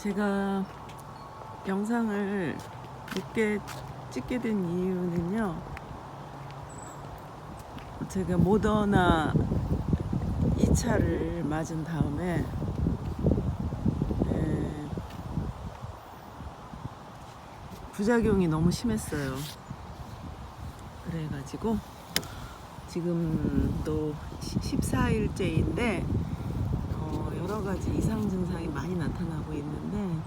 제가 영상을 늦게 찍게 된 이유는요, 제가 모더나 2차를 맞은 다음에 부작용이 너무 심했어요. 그래가지고 지금도 14일째인데 여러가지 이상 증상이 많이 나타나고 있는데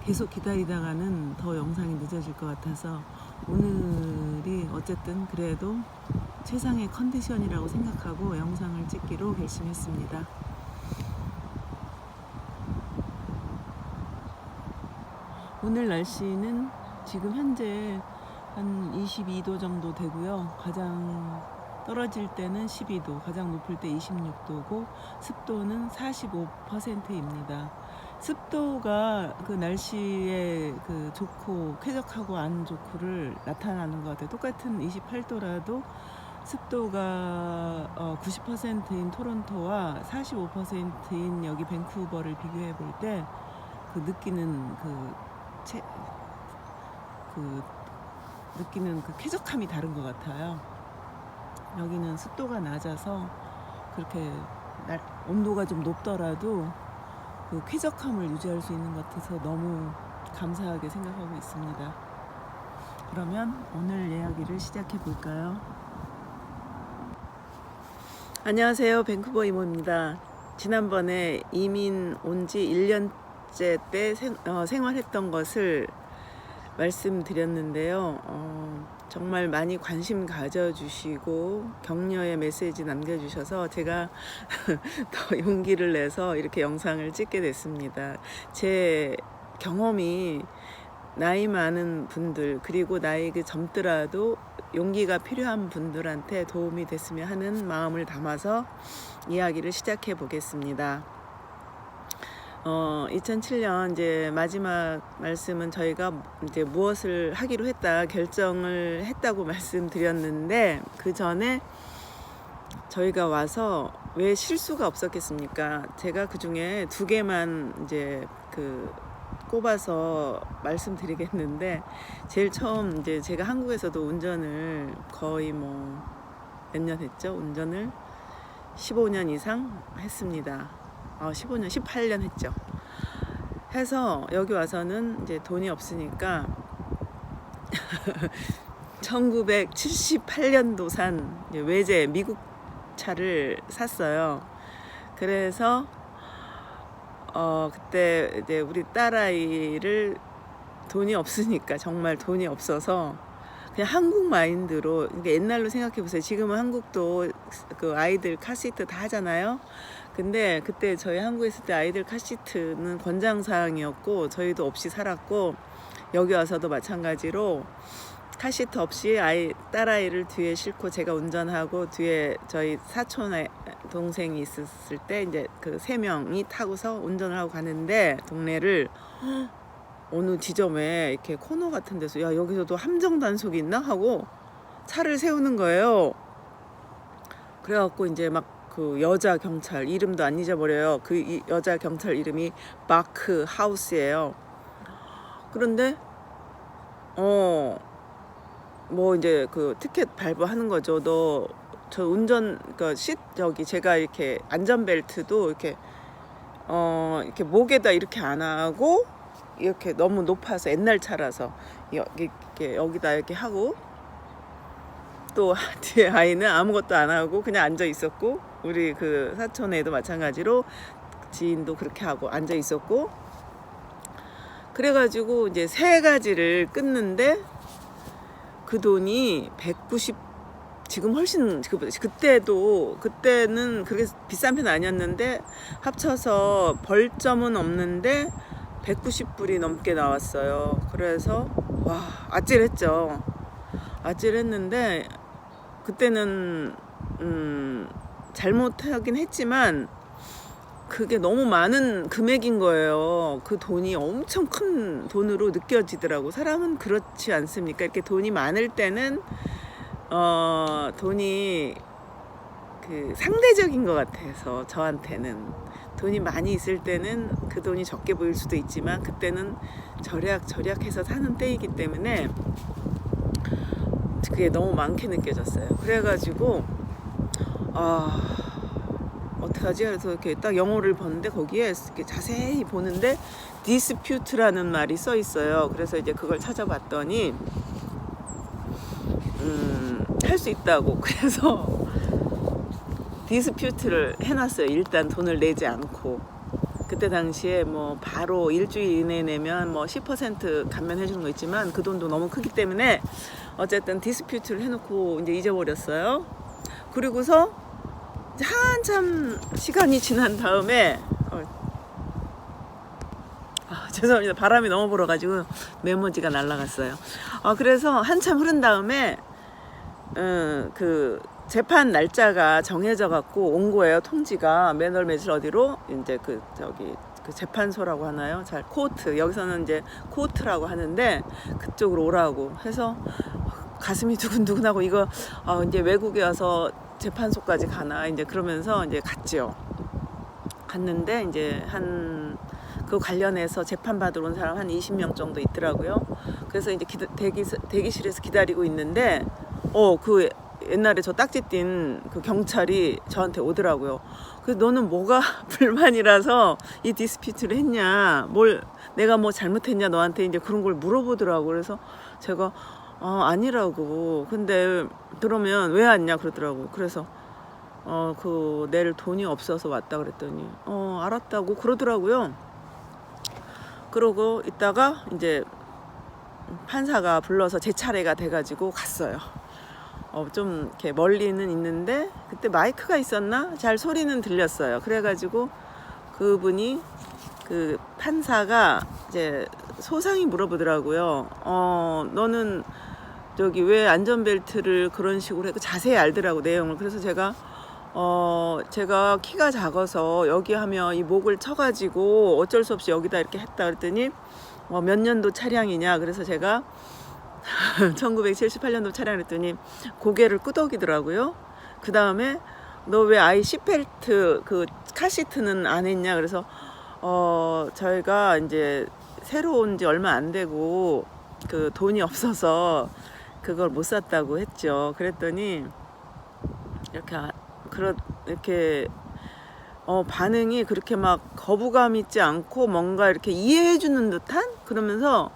계속 기다리다가는 더 영상이 늦어질 것 같아서 오늘이 어쨌든 그래도 최상의 컨디션이라고 생각하고 영상을 찍기로 결심했습니다. 오늘 날씨는 지금 현재 한 22도 정도 되고요. 가장 떨어질 때는 12도, 가장 높을 때 26도고 습도는 45%입니다. 습도가 그 날씨에 그 좋고 쾌적하고 안 좋고를 나타나는 것 같아요. 똑같은 28도라도 습도가 90%인 토론토와 45%인 여기 밴쿠버를 비교해 볼 때 그 느끼는 느끼는 그 쾌적함이 다른 것 같아요. 여기는 습도가 낮아서 그렇게 온도가 좀 높더라도 그 쾌적함을 유지할 수 있는 것 같아서 너무 감사하게 생각하고 있습니다. 그러면 오늘 이야기를 시작해 볼까요? 안녕하세요. 밴쿠버 이모입니다. 지난번에 이민 온 지 1년째 때 생활했던 것을 말씀드렸는데요. 정말 많이 관심 가져주시고 격려의 메시지 남겨주셔서 제가 더 용기를 내서 이렇게 영상을 찍게 됐습니다. 제 경험이 나이 많은 분들 그리고 나이가 젊더라도 용기가 필요한 분들한테 도움이 됐으면 하는 마음을 담아서 이야기를 시작해 보겠습니다. 2007년 이제 마지막 말씀은 저희가 이제 무엇을 하기로 결정을 했다고 말씀드렸는데, 그 전에 저희가 와서 왜 실수가 없었겠습니까? 제가 그 중에 2개만 이제 꼽아서 말씀드리겠는데, 제일 처음 이제 제가 한국에서도 운전을 거의 몇 년 했죠? 운전을 15년 이상 했습니다. 15년, 18년 했죠. 해서 여기 와서는 이제 돈이 없으니까 1978년도 산 외제 미국 차를 샀어요. 그래서 그때 이제 우리 딸아이를 돈이 없으니까, 정말 돈이 없어서 그냥 한국 마인드로, 그러니까 옛날로 생각해 보세요. 지금은 한국도 그 아이들 카시트 다 하잖아요. 근데 그때 저희 한국에 있을 때 아이들 카시트는 권장사항이었고 저희도 없이 살았고, 여기 와서도 마찬가지로 카시트 없이 딸아이를 뒤에 싣고 제가 운전하고, 뒤에 저희 사촌 동생이 있었을 때 이제 그 3명이 타고서 운전을 하고 가는데, 동네를 어느 지점에 이렇게 코너 같은 데서 야, 여기서도 함정 단속이 있나 하고 차를 세우는 거예요. 그래갖고 이제 막 그 여자 경찰, 이름도 안 잊어버려요. 그 여자 경찰 이름이 마크 하우스예요. 그런데 이제 그 티켓 발부하는 거죠. 저 운전 저기 제가 이렇게 안전벨트도 이렇게 목에다 이렇게 안 하고, 이렇게 너무 높아서 옛날 차라서 여기다 이렇게 하고, 또 뒤에 아이는 아무것도 안 하고 그냥 앉아 있었고, 우리 그 사촌 애도 마찬가지로 지인도 그렇게 하고 앉아 있었고, 그래가지고 이제 3가지를 끊는데 그 돈이 190, 지금 훨씬 그때는 그렇게 비싼 편 아니었는데 합쳐서 벌점은 없는데 190불이 넘게 나왔어요. 그래서 와, 아찔했죠. 아찔했는데 그때는 잘못하긴 했지만 그게 너무 많은 금액인 거예요. 그 돈이 엄청 큰 돈으로 느껴지더라고. 사람은 그렇지 않습니까? 이렇게 돈이 많을 때는 돈이 상대적인 것 같아서 저한테는 돈이 많이 있을 때는 그 돈이 적게 보일 수도 있지만 그때는 절약해서 사는 때이기 때문에 그게 너무 많게 느껴졌어요. 그래가지고 어떡하지? 그래서 이렇게 딱 영어를 보는데 거기에 이렇게 자세히 보는데 dispute라는 말이 써 있어요. 그래서 이제 그걸 찾아봤더니 할 수 있다고. 그래서 디스퓨트를 해놨어요. 일단 돈을 내지 않고. 그때 당시에 뭐 바로 일주일 이내에 내면 뭐 10% 감면해 주는 거 있지만 그 돈도 너무 크기 때문에 어쨌든 디스퓨트를 해놓고 이제 잊어버렸어요. 그리고서 한참 시간이 지난 다음에 죄송합니다. 바람이 너무 불어가지고 메모지가 날아갔어요. 그래서 한참 흐른 다음에 그 재판 날짜가 정해져 갖고 온 거예요. 통지가 매달 며칠 어디로 이제 그 재판소라고 하나요? 잘 코트, 여기서는 이제 코트라고 하는데 그쪽으로 오라고 해서 가슴이 두근두근하고 이거 이제 외국에 와서 재판소까지 가나 이제 그러면서 이제 갔죠. 갔는데 이제 그 관련해서 재판 받으러 온 사람 한 20명 정도 있더라고요. 그래서 이제 대기실에서 기다리고 있는데 그 옛날에 저 딱지 띈 그 경찰이 저한테 오더라고요. 그래서 너는 뭐가 불만이라서 이 디스피트를 했냐, 내가 뭐 잘못했냐 너한테 이제 그런 걸 물어보더라고. 그래서 제가 아니라고. 근데 그러면 왜 왔냐 그러더라고. 그래서 낼 돈이 없어서 왔다 그랬더니 알았다고 그러더라고요. 그러고 있다가 이제 판사가 불러서 제 차례가 돼가지고 갔어요. 좀 이렇게 멀리는 있는데 그때 마이크가 있었나? 잘 소리는 들렸어요. 그래가지고 그분이 그 판사가 이제 소상히 물어보더라고요. 너는 저기 왜 안전벨트를 그런 식으로 했고 자세히 알더라고 내용을. 그래서 제가 키가 작아서 여기 하면 이 목을 쳐가지고 어쩔 수 없이 여기다 이렇게 했다 그랬더니 몇 년도 차량이냐. 그래서 제가 1978년도 차량을 했더니 고개를 끄덕이더라고요. 그 다음에 너 왜 아이 시트벨트 그 카시트는 안 했냐. 그래서 저희가 이제 새로 온 지 얼마 안 되고 그 돈이 없어서 그걸 못 샀다고 했죠. 그랬더니 이렇게 반응이 그렇게 막 거부감 있지 않고 뭔가 이렇게 이해해 주는 듯한. 그러면서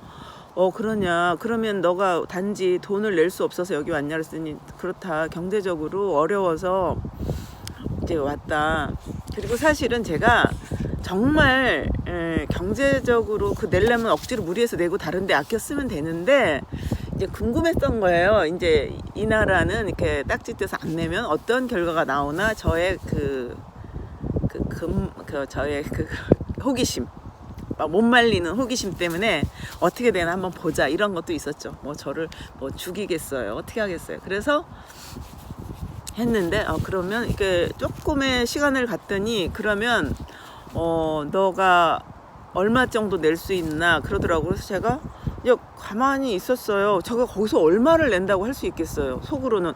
그러냐, 그러면 너가 단지 돈을 낼 수 없어서 여기 왔냐 그랬더니 그렇다, 경제적으로 어려워서 이제 왔다. 그리고 사실은 제가 정말 경제적으로 내려면 억지로 무리해서 내고 다른데 아껴 쓰면 되는데 이제 궁금했던 거예요. 이제 이 나라는 이렇게 딱지 떼서 안 내면 어떤 결과가 나오나, 저의 저의 호기심, 못 말리는 호기심 때문에 어떻게 되나 한번 보자 이런 것도 있었죠. 저를 죽이겠어요, 어떻게 하겠어요. 그래서 했는데 그러면 이게 조금의 시간을 갔더니 그러면 너가 얼마 정도 낼 수 있나 그러더라고요. 그래서 제가 가만히 있었어요. 제가 거기서 얼마를 낸다고 할 수 있겠어요. 속으로는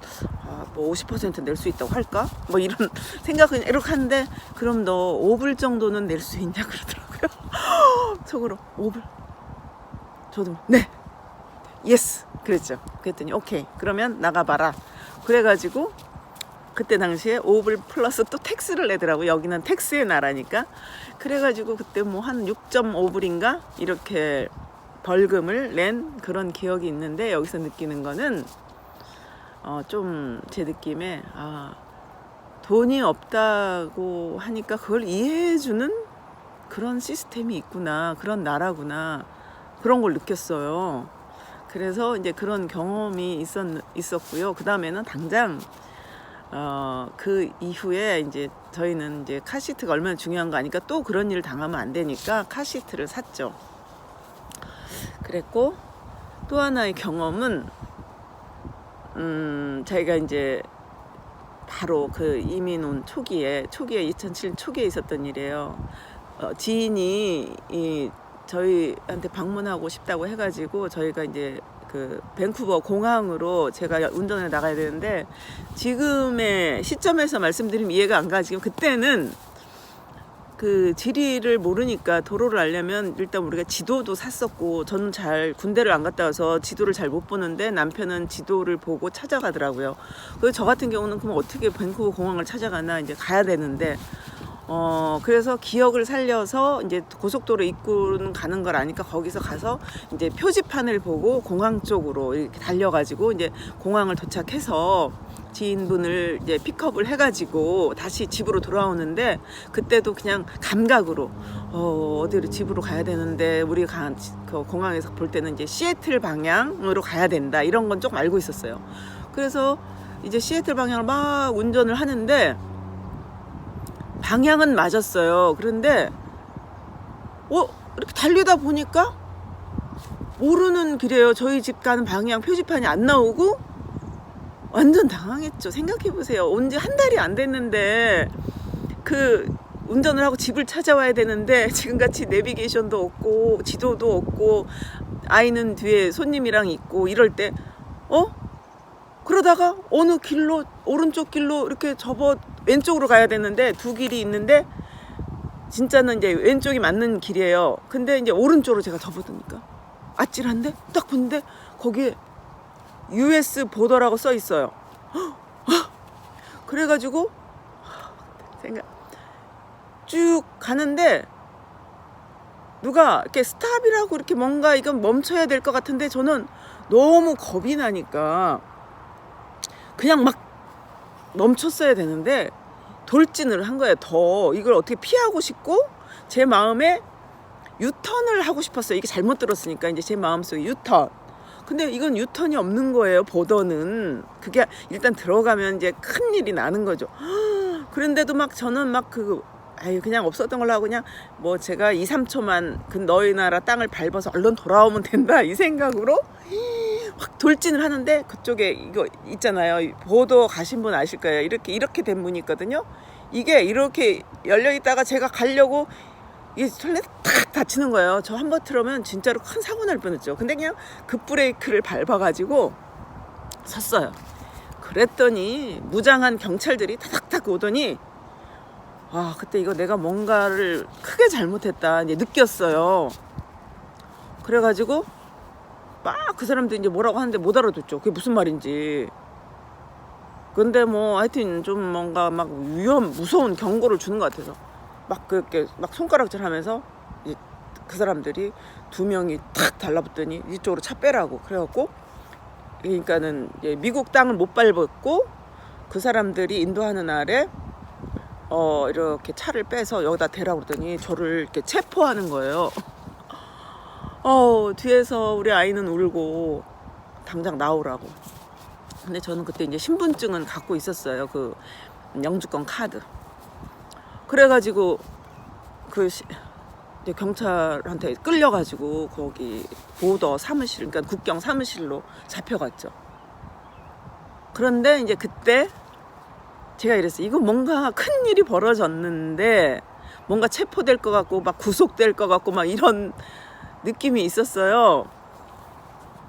50% 낼 수 있다고 할까? 이런 생각은 이렇게 하는데, 그럼 너 5불 정도는 낼 수 있냐 그러더라고요. 속으로 5불? 저도 네, 예스 그랬죠. 그랬더니 오케이, 그러면 나가봐라. 그래가지고 그때 당시에 5불 플러스 또 텍스를 내더라고. 여기는 텍스의 나라니까. 그래가지고 그때 한 6.5불인가 이렇게 벌금을 낸 그런 기억이 있는데, 여기서 느끼는 거는 좀 제 느낌에 돈이 없다고 하니까 그걸 이해해주는 그런 시스템이 있구나, 그런 나라구나, 그런 걸 느꼈어요. 그래서 이제 그런 경험이 있었고요. 그 다음에는 당장 그 이후에 이제 저희는 이제 카시트가 얼마나 중요한 거 아니까 또 그런 일을 당하면 안 되니까 카시트를 샀죠. 그랬고, 또 하나의 경험은 저희가 이제 바로 그 이민 온 초기에 2007년 초기에 있었던 일이에요. 지인이 저희한테 방문하고 싶다고 해가지고 저희가 이제 그 밴쿠버 공항으로 제가 운전해 나가야 되는데, 지금의 시점에서 말씀드리면 이해가 안 가. 지금 그때는 그 지리를 모르니까 도로를 알려면 일단 우리가 지도도 샀었고, 저는 잘 군대를 안 갔다 와서 지도를 잘 못 보는데 남편은 지도를 보고 찾아가더라고요. 그래서 저 같은 경우는 그럼 어떻게 밴쿠버 공항을 찾아가나, 이제 가야 되는데 그래서 기억을 살려서 이제 고속도로 입구는 가는 걸 아니까 거기서 가서 이제 표지판을 보고 공항 쪽으로 이렇게 달려가지고 이제 공항을 도착해서 지인분을 이제 픽업을 해가지고 다시 집으로 돌아오는데, 그때도 그냥 감각으로 어디로 집으로 가야 되는데, 우리가 그 공항에서 볼 때는 이제 시애틀 방향으로 가야 된다, 이런 건 조금 알고 있었어요. 그래서 이제 시애틀 방향을 막 운전을 하는데 방향은 맞았어요. 그런데 이렇게 달리다 보니까 모르는 길이에요. 저희 집 가는 방향 표지판이 안 나오고 완전 당황했죠. 생각해보세요. 온 지 한 달이 안 됐는데 그 운전을 하고 집을 찾아와야 되는데 지금같이 내비게이션도 없고 지도도 없고 아이는 뒤에 손님이랑 있고 이럴 때 그러다가 어느 길로, 오른쪽 길로 이렇게 접어 왼쪽으로 가야 되는데 두 길이 있는데 진짜는 이제 왼쪽이 맞는 길이에요. 근데 이제 오른쪽으로 제가 접어드니까 아찔한데 딱 보는데 거기에 US 보더라고 써 있어요. 그래가지고 쭉 가는데 누가 이렇게 스탑이라고 이렇게 뭔가 이건 멈춰야 될 것 같은데 저는 너무 겁이 나니까 그냥 막 멈췄어야 되는데 돌진을 한 거예요. 더 이걸 어떻게 피하고 싶고 제 마음에 유턴을 하고 싶었어요. 이게 잘못 들었으니까 이제 제 마음속에 유턴. 근데 이건 유턴이 없는 거예요. 보더는 그게 일단 들어가면 이제 큰 일이 나는 거죠. 그런데도 막 저는 막 그냥 없었던 걸로 하고 그냥 뭐 제가 2, 3초만 그 너희 나라 땅을 밟아서 얼른 돌아오면 된다 이 생각으로 확 돌진을 하는데, 그쪽에 이거 있잖아요. 보도 가신 분 아실 거예요. 이렇게 된 문이 있거든요. 이게 이렇게 열려 있다가 제가 가려고 이 설레 탁 닫히는 거예요. 저 한 번 틀으면 진짜로 큰 사고 날 뻔했죠. 근데 그냥 급브레이크를 밟아가지고 섰어요. 그랬더니 무장한 경찰들이 타닥타닥 오더니 그때 이거 내가 뭔가를 크게 잘못했다 이제 느꼈어요. 그래가지고 막 그 사람들 이제 뭐라고 하는데 못 알아듣죠. 그게 무슨 말인지. 근데 뭐 하여튼 좀 뭔가 막 무서운 경고를 주는 것 같아서 막 그렇게 막 손가락질하면서 이제 그 사람들이 두 명이 탁 달라붙더니 이쪽으로 차 빼라고 그래갖고, 그러니까는 이제 미국 땅을 못 밟았고 그 사람들이 인도하는 아래 이렇게 차를 빼서 여기다 대라고 그러더니 저를 이렇게 체포하는 거예요. 뒤에서 우리 아이는 울고 당장 나오라고. 근데 저는 그때 이제 신분증은 갖고 있었어요. 그 영주권 카드. 그래가지고 이제 경찰한테 끌려가지고 거기 보더 사무실, 그러니까 국경 사무실로 잡혀갔죠. 그런데 이제 그때 제가 이랬어요. 이거 뭔가 큰 일이 벌어졌는데 뭔가 체포될 것 같고 막 구속될 것 같고 막 이런 느낌이 있었어요.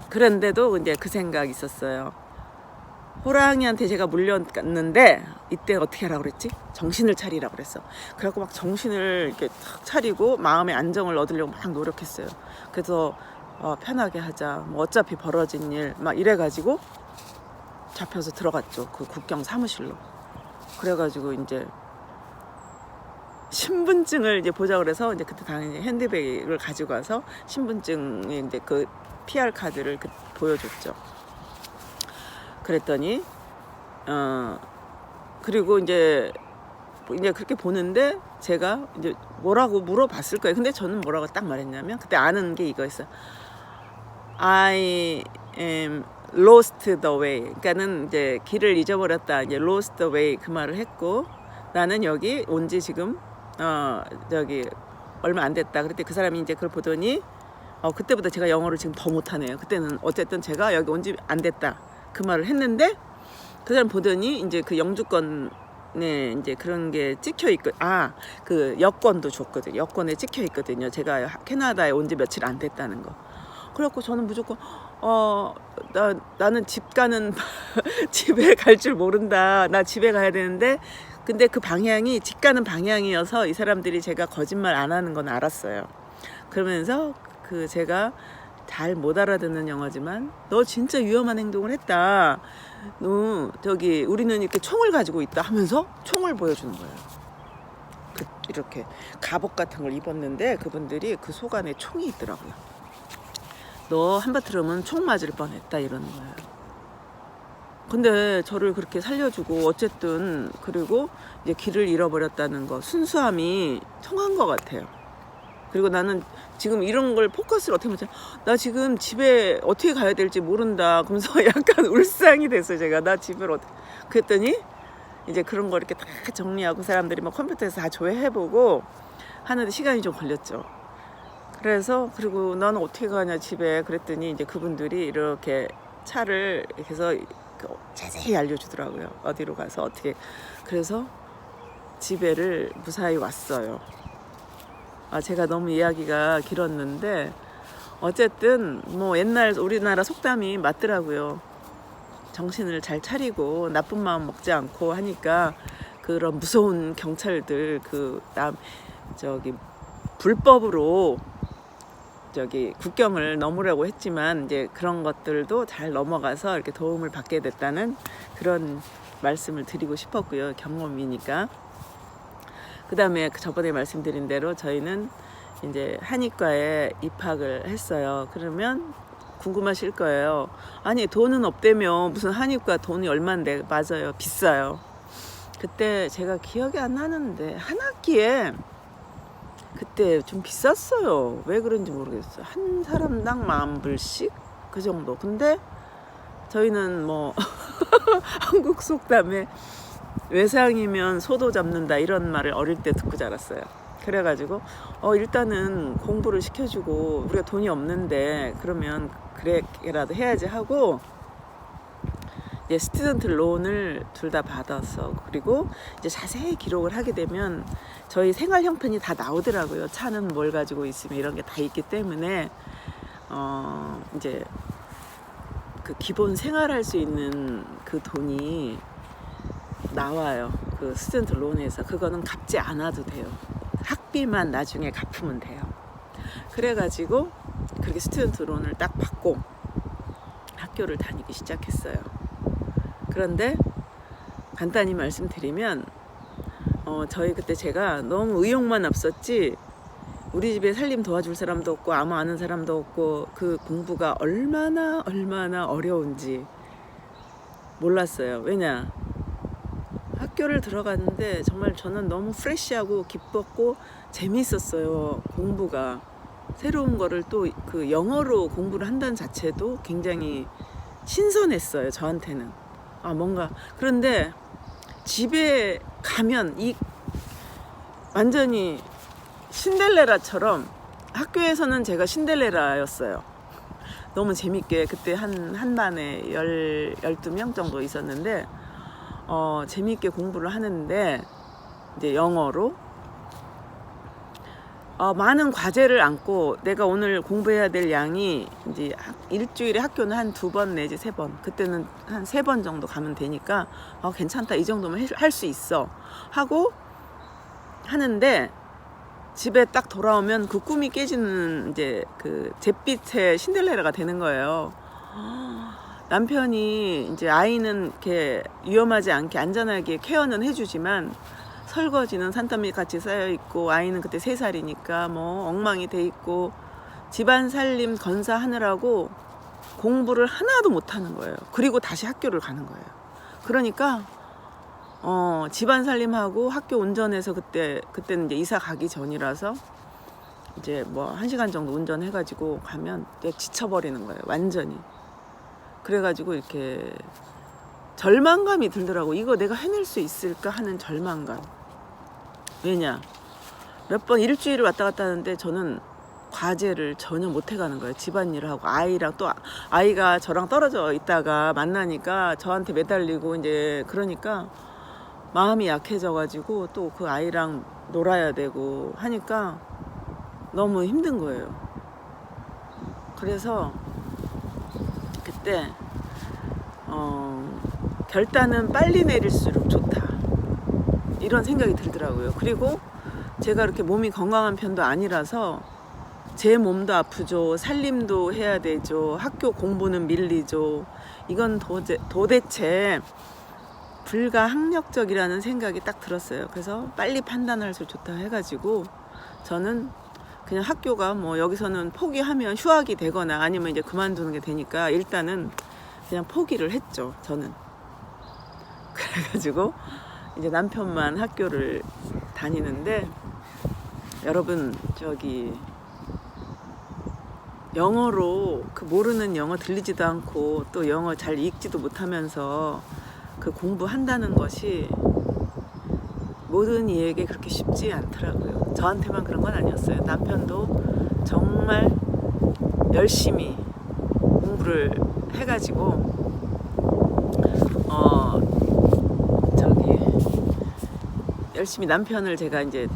그런데도 이제 그 생각이 있었어요. 호랑이한테 제가 물렸는데 이때 어떻게 하라고 그랬지? 정신을 차리라고 그랬어. 그래갖고 막 정신을 이렇게 탁 차리고 마음의 안정을 얻으려고 막 노력했어요. 그래서 편하게 하자. 뭐 어차피 벌어진 일 막 이래가지고 잡혀서 들어갔죠. 그 국경 사무실로. 그래가지고 이제 신분증을 이제 보자 그래서 이제 그때 당연히 핸드백을 가지고 와서 신분증에 이제 그 PR 카드를 보여줬죠. 그랬더니 그리고 이제 그렇게 보는데 제가 이제 뭐라고 물어봤을 거예요. 근데 저는 뭐라고 딱 말했냐면 그때 아는 게 이거였어요. I am lost the way. 그러니까는 이제 길을 잊어버렸다. 이제 lost the way 그 말을 했고, 나는 여기 온 지 지금 저기 얼마 안 됐다. 그때 그 사람이 이제 그걸 보더니 그때보다 제가 영어를 지금 더 못하네요. 그때는 어쨌든 제가 여기 온 지 안 됐다 그 말을 했는데, 그 사람 보더니 이제 그 영주권에 이제 그런 게 찍혀 있고, 그 여권도 줬거든요. 여권에 찍혀 있거든요. 제가 캐나다에 온 지 며칠 안 됐다는 거. 그래갖고 저는 무조건 나는 집 가는 집에 갈 줄 모른다. 나 집에 가야 되는데, 근데 그 방향이 집 가는 방향이어서 이 사람들이 제가 거짓말 안 하는 건 알았어요. 그러면서 그 제가 잘 못 알아듣는 영어지만 너 진짜 위험한 행동을 했다. 너 저기 우리는 이렇게 총을 가지고 있다 하면서 총을 보여주는 거예요. 이렇게 갑옷 같은 걸 입었는데 그분들이 그 속 안에 총이 있더라고요. 너 한바트름은 총 맞을 뻔했다 이러는 거예요. 근데 저를 그렇게 살려주고 어쨌든 그리고 이제 길을 잃어버렸다는 거 순수함이 통한 것 같아요. 그리고 나는 지금 이런 걸 포커스를 어떻게 맞춰? 나 지금 집에 어떻게 가야 될지 모른다. 그러면서 약간 울상이 됐어요. 제가 나 집을 어떻게 그랬더니 이제 그런 거 이렇게 다 정리하고 사람들이 막 컴퓨터에서 다 조회해보고 하는데 시간이 좀 걸렸죠. 그래서 그리고 나는 어떻게 가냐 집에 그랬더니 이제 그분들이 이렇게 차를 이렇게 해서 자세히 알려주더라고요. 어디로 가서 어떻게. 그래서 집에를 무사히 왔어요. 제가 너무 이야기가 길었는데 어쨌든 뭐 옛날 우리나라 속담이 맞더라고요. 정신을 잘 차리고 나쁜 마음 먹지 않고 하니까 그런 무서운 경찰들 저기 불법으로 저기 국경을 넘으려고 했지만 이제 그런 것들도 잘 넘어가서 이렇게 도움을 받게 됐다는 그런 말씀을 드리고 싶었고요. 경험이니까. 그 다음에 저번에 말씀드린 대로 저희는 이제 한의과에 입학을 했어요. 그러면 궁금하실 거예요. 아니 돈은 없대며 무슨 한의과 돈이 얼만데. 맞아요. 비싸요. 그때 제가 기억이 안 나는데 한 학기에 그때 좀 비쌌어요. 왜 그런지 모르겠어요. 한 사람당 10,000불씩 그 정도. 근데 저희는 뭐 한국 속담에 외상이면 소도 잡는다 이런 말을 어릴 때 듣고 자랐어요. 그래가지고 일단은 공부를 시켜주고 우리가 돈이 없는데 그러면 그래라도 해야지 하고 이제 스튜던트 론을 둘 다 받아서 그리고 이제 자세히 기록을 하게 되면 저희 생활 형편이 다 나오더라고요. 차는 뭘 가지고 있으면 이런 게 다 있기 때문에 이제 그 기본 생활할 수 있는 그 돈이 나와요. 그 스튜던트 론에서. 그거는 갚지 않아도 돼요. 학비만 나중에 갚으면 돼요. 그래가지고 그렇게 스튜던트 론을 딱 받고 학교를 다니기 시작했어요. 그런데 간단히 말씀드리면 저희 그때 제가 너무 의욕만 앞섰지 우리 집에 살림 도와줄 사람도 없고 아무 아는 사람도 없고 그 공부가 얼마나 어려운지 몰랐어요. 왜냐? 학교를 들어갔는데 정말 저는 너무 프레시하고 기뻤고 재미있었어요. 공부가. 새로운 거를 또 그 영어로 공부를 한다는 자체도 굉장히 신선했어요. 저한테는. 뭔가. 그런데 집에 가면 완전히 신데렐라처럼 학교에서는 제가 신데렐라였어요. 너무 재밌게 그때 한 반에 12명 정도 있었는데 재미있게 공부를 하는데 이제 영어로 많은 과제를 안고 내가 오늘 공부해야 될 양이 이제 일주일에 학교는 한 2번 내지 3번 그때는 한 3번 정도 가면 되니까 괜찮다 이 정도면 할 수 있어 하고 하는데 집에 딱 돌아오면 그 꿈이 깨지는 이제 그 잿빛의 신데렐라가 되는 거예요. 남편이 이제 아이는 이렇게 위험하지 않게 안전하게 케어는 해주지만 설거지는 산더미 같이 쌓여 있고 아이는 그때 3살이니까 뭐 엉망이 돼 있고 집안 살림 건사하느라고 공부를 하나도 못 하는 거예요. 그리고 다시 학교를 가는 거예요. 그러니까 집안 살림하고 학교 운전해서 그때는 이제 이사 가기 전이라서 이제 뭐 1시간 정도 운전해가지고 가면 지쳐버리는 거예요. 완전히. 그래가지고 이렇게 절망감이 들더라고. 이거 내가 해낼 수 있을까 하는 절망감. 왜냐? 몇 번 일주일을 왔다 갔다 하는데 저는 과제를 전혀 못 해가는 거예요. 집안일을 하고 아이랑 또 아이가 저랑 떨어져 있다가 만나니까 저한테 매달리고 이제 그러니까 마음이 약해져가지고 또 그 아이랑 놀아야 되고 하니까 너무 힘든 거예요. 그래서 그때 결단은 빨리 내릴수록 좋다 이런 생각이 들더라고요. 그리고 제가 그렇게 몸이 건강한 편도 아니라서 제 몸도 아프죠. 살림도 해야 되죠. 학교 공부는 밀리죠. 이건 도대체 불가항력적이라는 생각이 딱 들었어요. 그래서 빨리 판단할수록 좋다 해가지고 저는 그냥 학교가 뭐 여기서는 포기하면 휴학이 되거나 아니면 이제 그만두는 게 되니까 일단은 그냥 포기를 했죠. 저는. 그래가지고 이제 남편만 학교를 다니는데 여러분 저기 영어로 그 모르는 영어 들리지도 않고 또 영어 잘 읽지도 못하면서 그 공부한다는 것이 모든 이에게 그렇게 쉽지 않더라고요. 저한테만 그런 건 아니었어요. 남편도 정말 열심히 공부를 해가지고 저기 열심히 남편을 제가 이제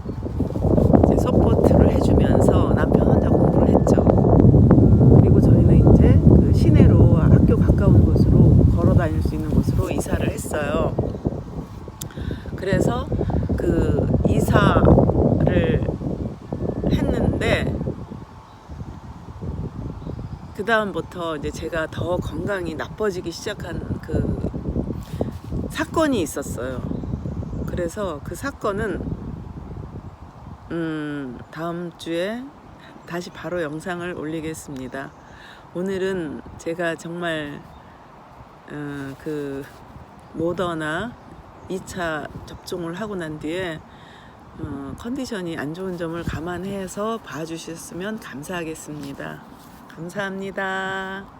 서포트를 해주면서 남편 혼자 공부를 했죠. 그리고 저희는 이제 그 시내로 학교 가까운 곳으로 걸어 다닐 수 있는 곳으로 이사를 했어요. 그래서 그 이사를 했는데 그 다음부터 이제 제가 더 건강이 나빠지기 시작한 그 사건이 있었어요. 그래서 그 사건은 다음 주에 다시 바로 영상을 올리겠습니다. 오늘은 제가 정말 그 모더나 2차 접종을 하고 난 뒤에 컨디션이 안 좋은 점을 감안해서 봐주셨으면 감사하겠습니다. 감사합니다.